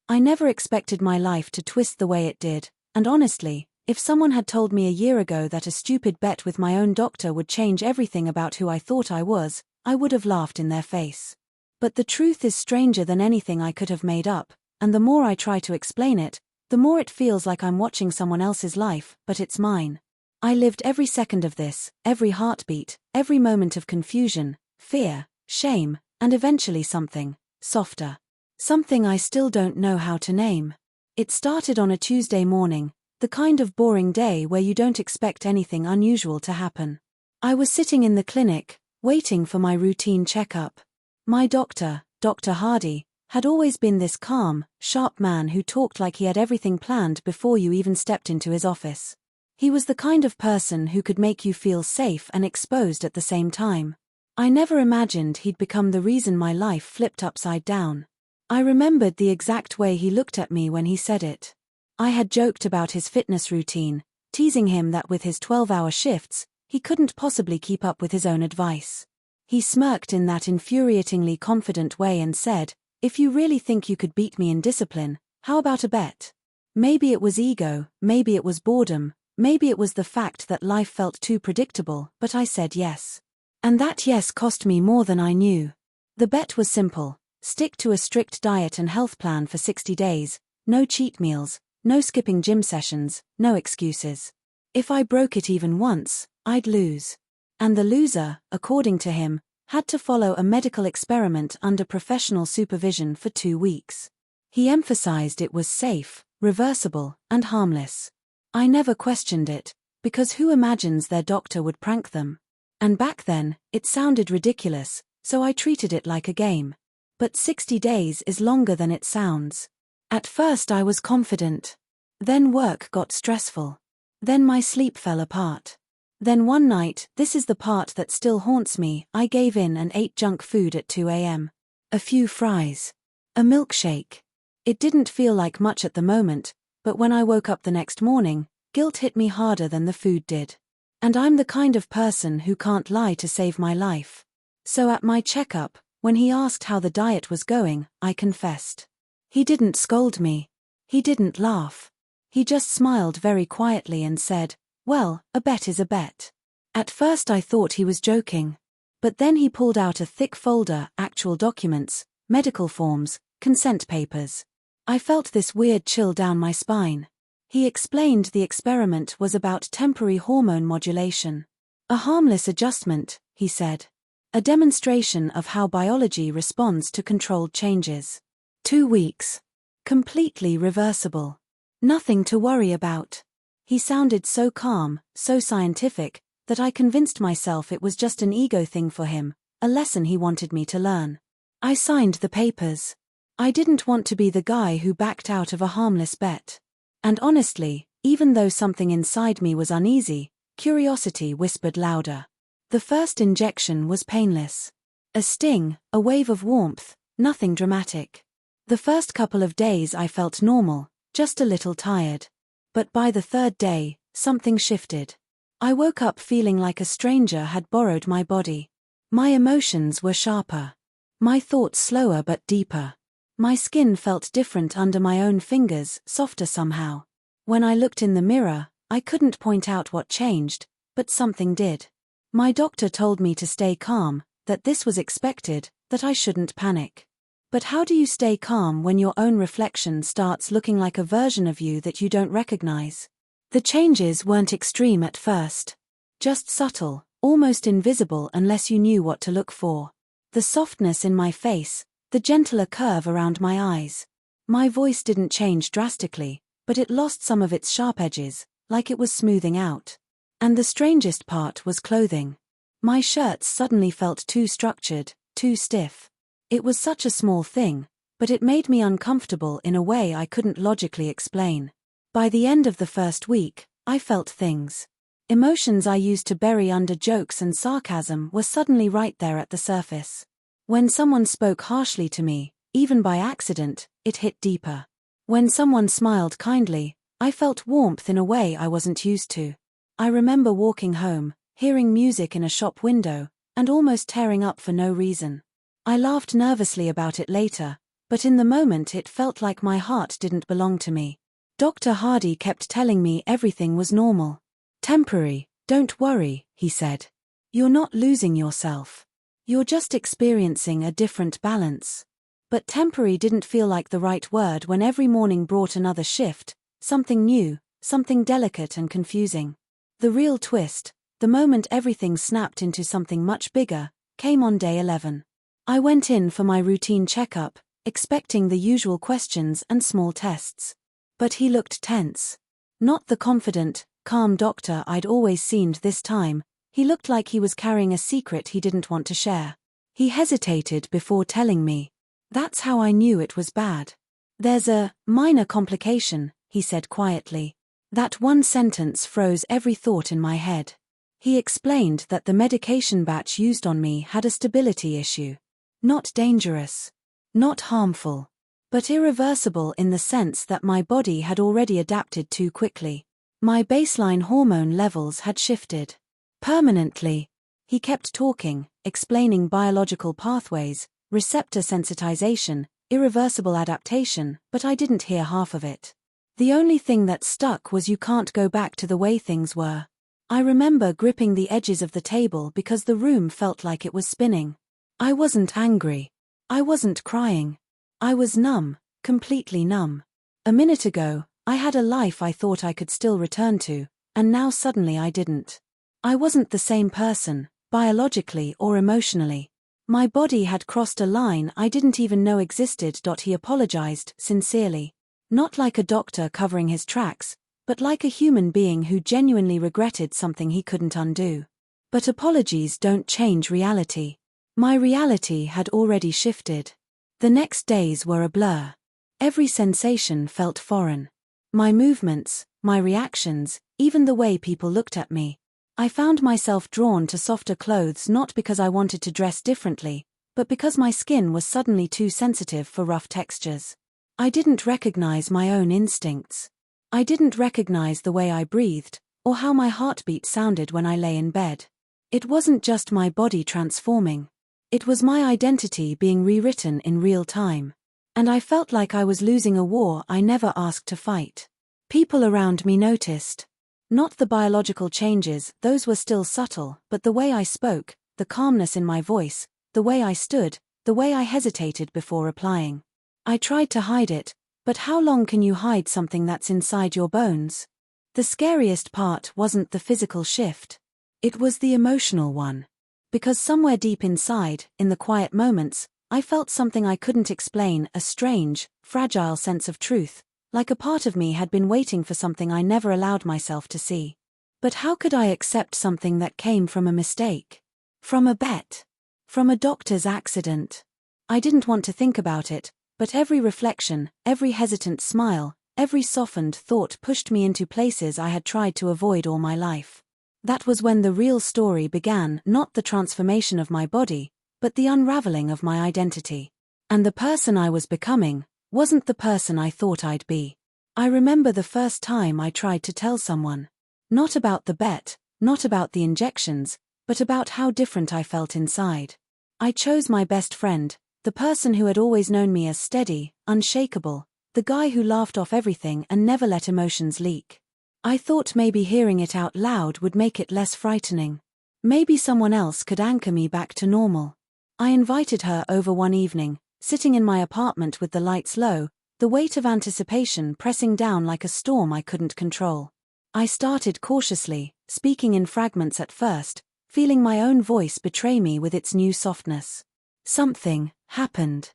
I never expected my life to twist the way it did, and honestly, if someone had told me a year ago that a stupid bet with my own doctor would change everything about who I thought I was, I would have laughed in their face. But the truth is stranger than anything I could have made up, and the more I try to explain it, the more it feels like I'm watching someone else's life, but it's mine. I lived every second of this, every heartbeat, every moment of confusion, fear, shame, and eventually something softer. Something I still don't know how to name. It started on a Tuesday morning, the kind of boring day where you don't expect anything unusual to happen. I was sitting in the clinic, waiting for my routine checkup. My doctor, Dr. Hardy, had always been this calm, sharp man who talked like he had everything planned before you even stepped into his office. He was the kind of person who could make you feel safe and exposed at the same time. I never imagined he'd become the reason my life flipped upside down. I remembered the exact way he looked at me when he said it. I had joked about his fitness routine, teasing him that with his 12-hour shifts, he couldn't possibly keep up with his own advice. He smirked in that infuriatingly confident way and said, "If you really think you could beat me in discipline, how about a bet?" Maybe it was ego, maybe it was boredom, maybe it was the fact that life felt too predictable, but I said yes. And that yes cost me more than I knew. The bet was simple: stick to a strict diet and health plan for 60 days, no cheat meals, no skipping gym sessions, no excuses. If I broke it even once, I'd lose. And the loser, according to him, had to follow a medical experiment under professional supervision for 2 weeks. He emphasized it was safe, reversible, and harmless. I never questioned it, because who imagines their doctor would prank them? And back then, it sounded ridiculous, so I treated it like a game. But 60 days is longer than it sounds. At first I was confident. Then work got stressful. Then my sleep fell apart. Then one night, this is the part that still haunts me, I gave in and ate junk food at 2 a.m. A few fries. A milkshake. It didn't feel like much at the moment, but when I woke up the next morning, guilt hit me harder than the food did. And I'm the kind of person who can't lie to save my life. So at my checkup, when he asked how the diet was going, I confessed. He didn't scold me. He didn't laugh. He just smiled very quietly and said, "Well, a bet is a bet." At first I thought he was joking. But then he pulled out a thick folder, actual documents, medical forms, consent papers. I felt this weird chill down my spine. He explained the experiment was about temporary hormone modulation. A harmless adjustment, he said. A demonstration of how biology responds to controlled changes. 2 weeks. Completely reversible. Nothing to worry about. He sounded so calm, so scientific, that I convinced myself it was just an ego thing for him, a lesson he wanted me to learn. I signed the papers. I didn't want to be the guy who backed out of a harmless bet. And honestly, even though something inside me was uneasy, curiosity whispered louder. The first injection was painless. A sting, a wave of warmth, nothing dramatic. The first couple of days I felt normal, just a little tired. But by the 3rd day, something shifted. I woke up feeling like a stranger had borrowed my body. My emotions were sharper. My thoughts slower but deeper. My skin felt different under my own fingers, softer somehow. When I looked in the mirror, I couldn't point out what changed, but something did. My doctor told me to stay calm, that this was expected, that I shouldn't panic. But how do you stay calm when your own reflection starts looking like a version of you that you don't recognize? The changes weren't extreme at first. Just subtle, almost invisible unless you knew what to look for. The softness in my face, the gentler curve around my eyes. My voice didn't change drastically, but it lost some of its sharp edges, like it was smoothing out. And the strangest part was clothing. My shirts suddenly felt too structured, too stiff. It was such a small thing, but it made me uncomfortable in a way I couldn't logically explain. By the end of the first week, I felt things. Emotions I used to bury under jokes and sarcasm were suddenly right there at the surface. When someone spoke harshly to me, even by accident, it hit deeper. When someone smiled kindly, I felt warmth in a way I wasn't used to. I remember walking home, hearing music in a shop window, and almost tearing up for no reason. I laughed nervously about it later, But in the moment it felt like my heart didn't belong to me. Dr. Hardy kept telling me everything was normal. Temporary, don't worry, he said. You're not losing yourself. You're just experiencing a different balance. But temporary didn't feel like the right word when every morning brought another shift, something new, something delicate and confusing. The real twist, the moment everything snapped into something much bigger, came on day 11. I went in for my routine checkup, expecting the usual questions and small tests. But he looked tense. Not the confident, calm doctor I'd always seen this time. He looked like he was carrying a secret he didn't want to share. He hesitated before telling me. That's how I knew it was bad. There's a minor complication, he said quietly. That one sentence froze every thought in my head. He explained that the medication batch used on me had a stability issue. Not dangerous. Not harmful. But irreversible in the sense that my body had already adapted too quickly. My baseline hormone levels had shifted. Permanently. He kept talking, explaining biological pathways, receptor sensitization, irreversible adaptation, but I didn't hear half of it. The only thing that stuck was you can't go back to the way things were. I remember gripping the edges of the table because the room felt like it was spinning. I wasn't angry. I wasn't crying. I was numb, completely numb. A minute ago, I had a life I thought I could still return to, and now suddenly I didn't. I wasn't the same person, biologically or emotionally. My body had crossed a line I didn't even know existed. He apologized, sincerely. Not like a doctor covering his tracks, but like a human being who genuinely regretted something he couldn't undo. But apologies don't change reality. My reality had already shifted. The next days were a blur. Every sensation felt foreign. My movements, my reactions, even the way people looked at me. I found myself drawn to softer clothes not because I wanted to dress differently, but because my skin was suddenly too sensitive for rough textures. I didn't recognize my own instincts. I didn't recognize the way I breathed, or how my heartbeat sounded when I lay in bed. It wasn't just my body transforming. It was my identity being rewritten in real time. And I felt like I was losing a war I never asked to fight. People around me noticed. Not the biological changes, those were still subtle, but the way I spoke, the calmness in my voice, the way I stood, the way I hesitated before replying. I tried to hide it, but how long can you hide something that's inside your bones? The scariest part wasn't the physical shift. It was the emotional one. Because somewhere deep inside, in the quiet moments, I felt something I couldn't explain, a strange, fragile sense of truth, like a part of me had been waiting for something I never allowed myself to see. But how could I accept something that came from a mistake? From a bet? From a doctor's accident? I didn't want to think about it, but every reflection, every hesitant smile, every softened thought pushed me into places I had tried to avoid all my life. That was when the real story began, not the transformation of my body, but the unraveling of my identity. And the person I was becoming wasn't the person I thought I'd be. I remember the first time I tried to tell someone. Not about the bet, not about the injections, but about how different I felt inside. I chose my best friend, the person who had always known me as steady, unshakable, the guy who laughed off everything and never let emotions leak. I thought maybe hearing it out loud would make it less frightening. Maybe someone else could anchor me back to normal. I invited her over one evening, sitting in my apartment with the lights low, the weight of anticipation pressing down like a storm I couldn't control. I started cautiously, speaking in fragments at first, feeling my own voice betray me with its new softness. Something happened.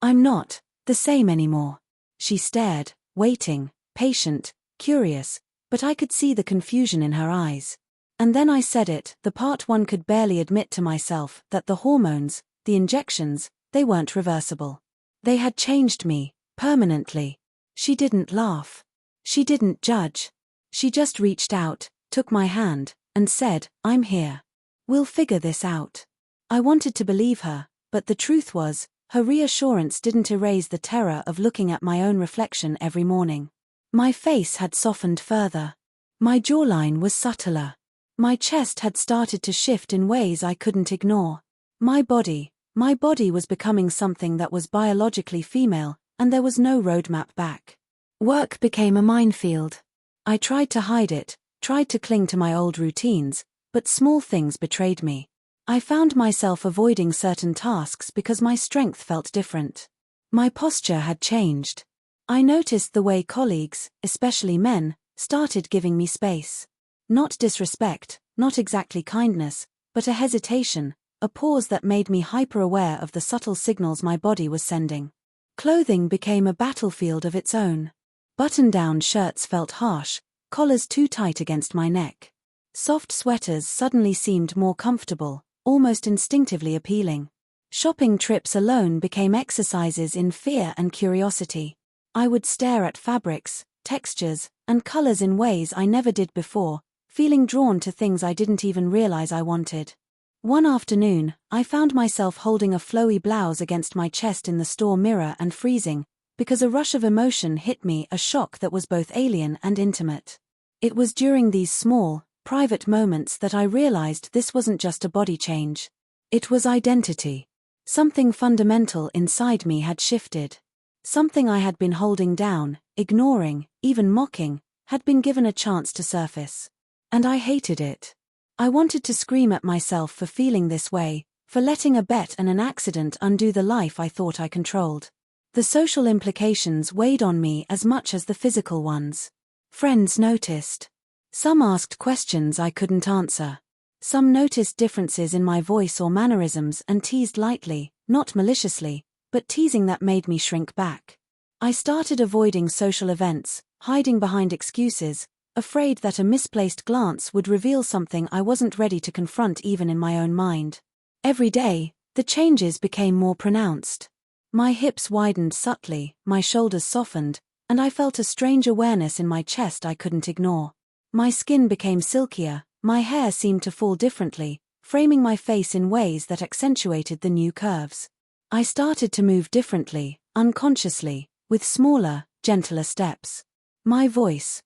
I'm not the same anymore. She stared, waiting, patient, curious, but I could see the confusion in her eyes. And then I said it, the part one could barely admit to myself, that the hormones, the injections, they weren't reversible. They had changed me, permanently. She didn't laugh. She didn't judge. She just reached out, took my hand, and said, "I'm here. We'll figure this out." I wanted to believe her, but the truth was, her reassurance didn't erase the terror of looking at my own reflection every morning. My face had softened further. My jawline was subtler. My chest had started to shift in ways I couldn't ignore. My body, My body was becoming something that was biologically female, and there was no roadmap back. Work became a minefield. I tried to hide it, tried to cling to my old routines, but small things betrayed me. I found myself avoiding certain tasks because my strength felt different. My posture had changed. I noticed the way colleagues, especially men, started giving me space. Not disrespect, not exactly kindness, but a hesitation, a pause that made me hyper-aware of the subtle signals my body was sending. Clothing became a battlefield of its own. Button-down shirts felt harsh, collars too tight against my neck. Soft sweaters suddenly seemed more comfortable, almost instinctively appealing. Shopping trips alone became exercises in fear and curiosity. I would stare at fabrics, textures, and colors in ways I never did before, feeling drawn to things I didn't even realize I wanted. One afternoon, I found myself holding a flowy blouse against my chest in the store mirror and freezing, because a rush of emotion hit me, a shock that was both alien and intimate. It was during these small, private moments that I realized this wasn't just a body change. It was identity. Something fundamental inside me had shifted. Something I had been holding down, ignoring, even mocking, had been given a chance to surface. And I hated it. I wanted to scream at myself for feeling this way, for letting a bet and an accident undo the life I thought I controlled. The social implications weighed on me as much as the physical ones. Friends noticed. Some asked questions I couldn't answer. Some noticed differences in my voice or mannerisms and teased lightly, not maliciously, but teasing that made me shrink back. I started avoiding social events, hiding behind excuses, afraid that a misplaced glance would reveal something I wasn't ready to confront even in my own mind. Every day, the changes became more pronounced. My hips widened subtly, my shoulders softened, and I felt a strange awareness in my chest I couldn't ignore. My skin became silkier, my hair seemed to fall differently, framing my face in ways that accentuated the new curves. I started to move differently, unconsciously, with smaller, gentler steps. My voice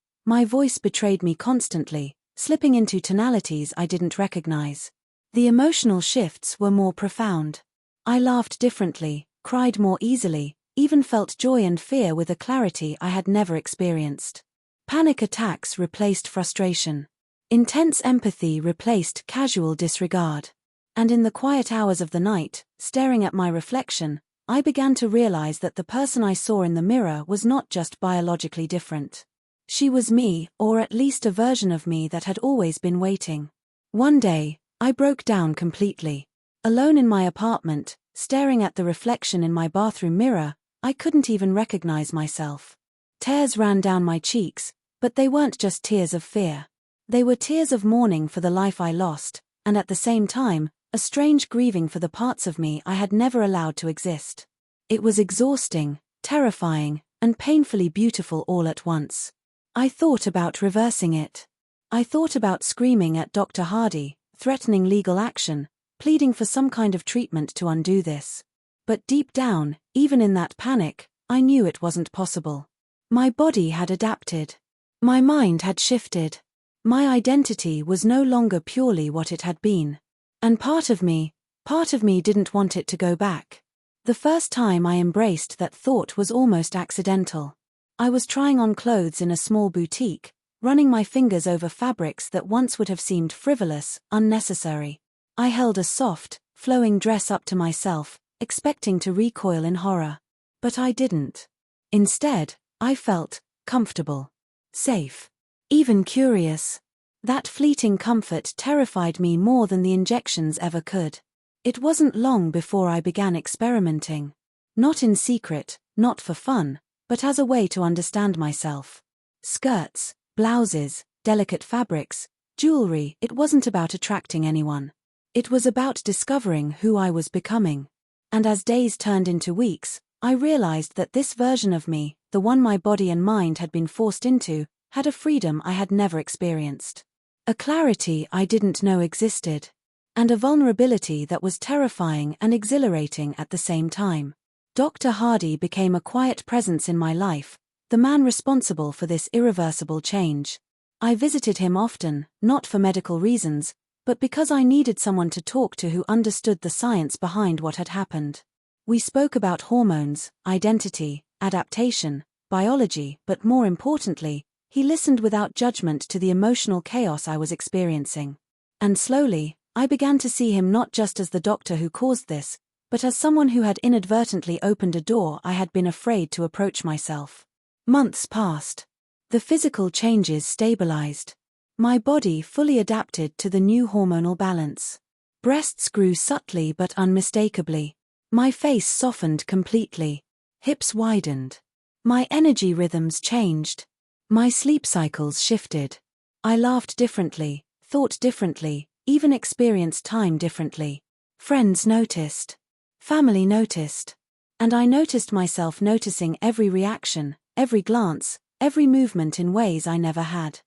betrayed me constantly, slipping into tonalities I didn't recognize. The emotional shifts were more profound. I laughed differently, cried more easily, even felt joy and fear with a clarity I had never experienced. Panic attacks replaced frustration. Intense empathy replaced casual disregard. And in the quiet hours of the night, staring at my reflection, I began to realize that the person I saw in the mirror was not just biologically different. She was me, or at least a version of me that had always been waiting. One day, I broke down completely. Alone in my apartment, staring at the reflection in my bathroom mirror, I couldn't even recognize myself. Tears ran down my cheeks, but they weren't just tears of fear. They were tears of mourning for the life I lost, and at the same time, a strange grieving for the parts of me I had never allowed to exist. It was exhausting, terrifying, and painfully beautiful all at once. I thought about reversing it. I thought about screaming at Dr. Hardy, threatening legal action, pleading for some kind of treatment to undo this. But deep down, even in that panic, I knew it wasn't possible. My body had adapted. My mind had shifted. My identity was no longer purely what it had been. And part of me didn't want it to go back. The first time I embraced that thought was almost accidental. I was trying on clothes in a small boutique, running my fingers over fabrics that once would have seemed frivolous, unnecessary. I held a soft, flowing dress up to myself, expecting to recoil in horror. But I didn't. Instead, I felt comfortable, safe, even curious. That fleeting comfort terrified me more than the injections ever could. It wasn't long before I began experimenting. Not in secret, not for fun, but as a way to understand myself. Skirts, blouses, delicate fabrics, jewelry, it wasn't about attracting anyone. It was about discovering who I was becoming. And as days turned into weeks, I realized that this version of me, the one my body and mind had been forced into, had a freedom I had never experienced. A clarity I didn't know existed. And a vulnerability that was terrifying and exhilarating at the same time. Dr. Hardy became a quiet presence in my life, the man responsible for this irreversible change. I visited him often, not for medical reasons, but because I needed someone to talk to who understood the science behind what had happened. We spoke about hormones, identity, adaptation, biology, but more importantly, he listened without judgment to the emotional chaos I was experiencing. And slowly, I began to see him not just as the doctor who caused this, but as someone who had inadvertently opened a door I had been afraid to approach myself. Months passed. The physical changes stabilized. My body fully adapted to the new hormonal balance. Breasts grew subtly but unmistakably. My face softened completely. Hips widened. My energy rhythms changed. My sleep cycles shifted. I laughed differently, thought differently, even experienced time differently. Friends noticed. Family noticed. And I noticed myself noticing every reaction, every glance, every movement in ways I never had.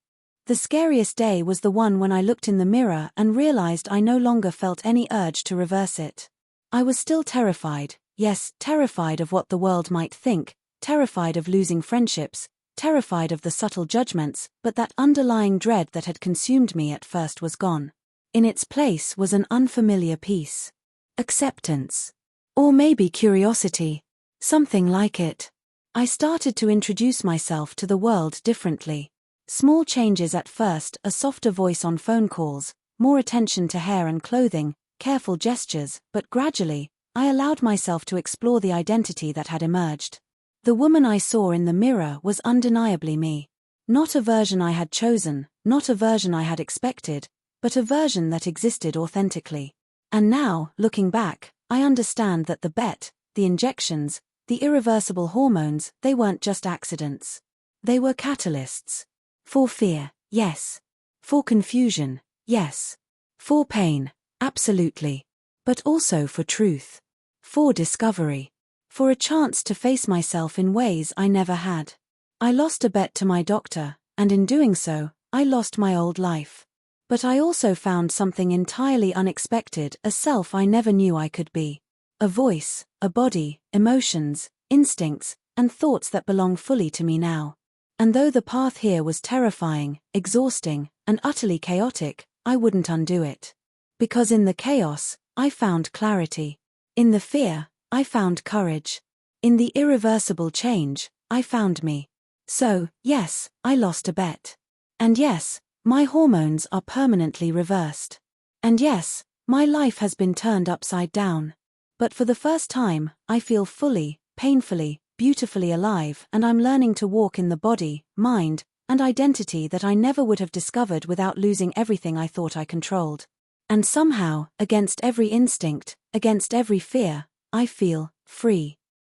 The scariest day was the one when I looked in the mirror and realized I no longer felt any urge to reverse it. I was still terrified, yes, terrified of what the world might think, terrified of losing friendships, terrified of the subtle judgments, but that underlying dread that had consumed me at first was gone. In its place was an unfamiliar peace. Acceptance. Or maybe curiosity. Something like it. I started to introduce myself to the world differently. Small changes at first, a softer voice on phone calls, more attention to hair and clothing, careful gestures, but gradually, I allowed myself to explore the identity that had emerged. The woman I saw in the mirror was undeniably me. Not a version I had chosen, not a version I had expected, but a version that existed authentically. And now, looking back, I understand that the bet, the injections, the irreversible hormones, they weren't just accidents. They were catalysts. For fear, yes. For confusion, yes. For pain, absolutely. But also for truth. For discovery. For a chance to face myself in ways I never had. I lost a bet to my doctor, and in doing so, I lost my old life. But I also found something entirely unexpected, a self I never knew I could be. A voice, a body, emotions, instincts, and thoughts that belong fully to me now. And though the path here was terrifying, exhausting, and utterly chaotic, I wouldn't undo it. Because in the chaos, I found clarity. In the fear, I found courage. In the irreversible change, I found me. So, yes, I lost a bet. And yes, my hormones are permanently reversed. And yes, my life has been turned upside down. But for the first time, I feel fully, painfully, beautifully alive, and I'm learning to walk in the body, mind, and identity that I never would have discovered without losing everything I thought I controlled. And somehow, against every instinct, against every fear, I feel free.